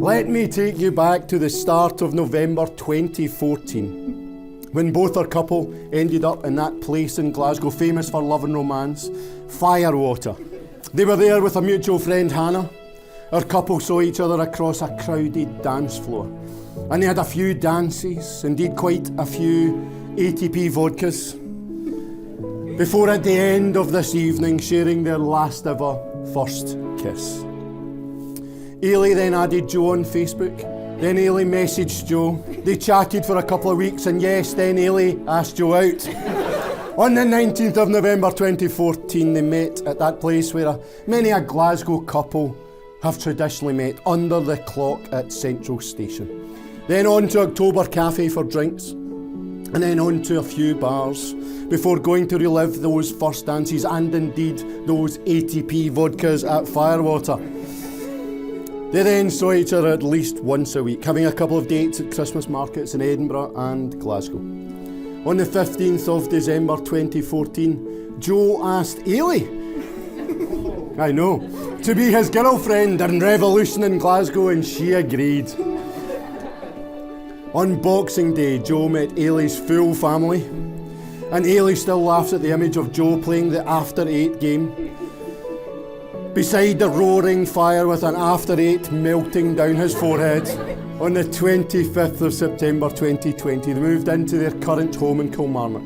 Let me take you back to the start of November 2014, when both our couple ended up in that place in Glasgow famous for love and romance, Firewater. They were there with a mutual friend, Hannah. Our couple saw each other across a crowded dance floor, and they had a few dances, indeed quite a few ATP vodkas, before at the end of this evening sharing their last ever first kiss. Eilidh then added Joe on Facebook. Then Eilidh messaged Joe. They chatted for a couple of weeks, and yes, then Eilidh asked Joe out. On the 19th of November 2014, they met at that place where many a Glasgow couple have traditionally met, under the clock at Central Station. Then on to October Cafe for drinks, and then on to a few bars, before going to relive those first dances and indeed those ATP vodkas at Firewater. They then saw each other at least once a week, having a couple of dates at Christmas markets in Edinburgh and Glasgow. On the 15th of December 2014, Joe asked Eilidh, I know, to be his girlfriend in Revolution in Glasgow, and she agreed. On Boxing Day, Joe met Eilidh's full family, and Eilidh still laughs at the image of Joe playing the After 8 game, beside the roaring fire with an After 8 melting down his forehead. On the 25th of September 2020, they moved into their current home in Kilmarnock.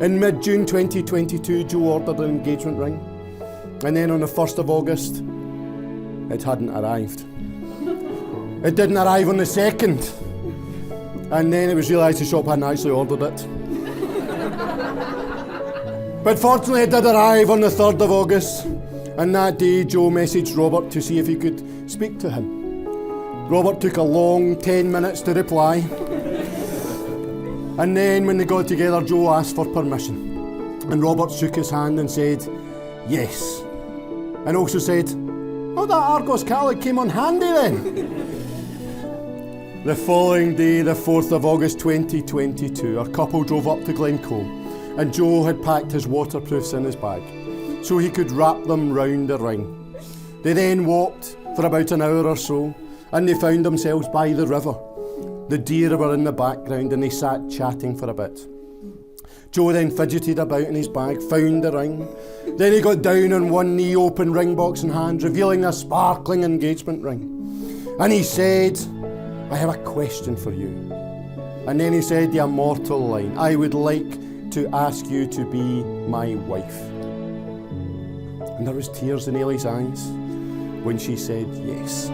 In mid-June 2022, Joe ordered an engagement ring, and then on the 1st of August, it hadn't arrived. It didn't arrive on the 2nd, and then it was realised the shop hadn't actually ordered it. But fortunately it did arrive on the 3rd of August, and that day Joe messaged Robert to see if he could speak to him. Robert took a long 10 minutes to reply, and then when they got together, Joe asked for permission, and Robert shook his hand and said yes, and also said, oh, that Argos Catholic came on handy then. The following day, the 4th of August 2022, our couple drove up to Glencoe, and Joe had packed his waterproofs in his bag so he could wrap them round the ring. They then walked for about an hour or so, and they found themselves by the river. The deer were in the background, and they sat chatting for a bit. Joe then fidgeted about in his bag, found the ring. Then he got down on one knee, open ring box in hand, revealing a sparkling engagement ring. And he said, I have a question for you. And then he said the immortal line, I would like to ask you to be my wife. And there was tears in Eilidh's eyes when she said yes.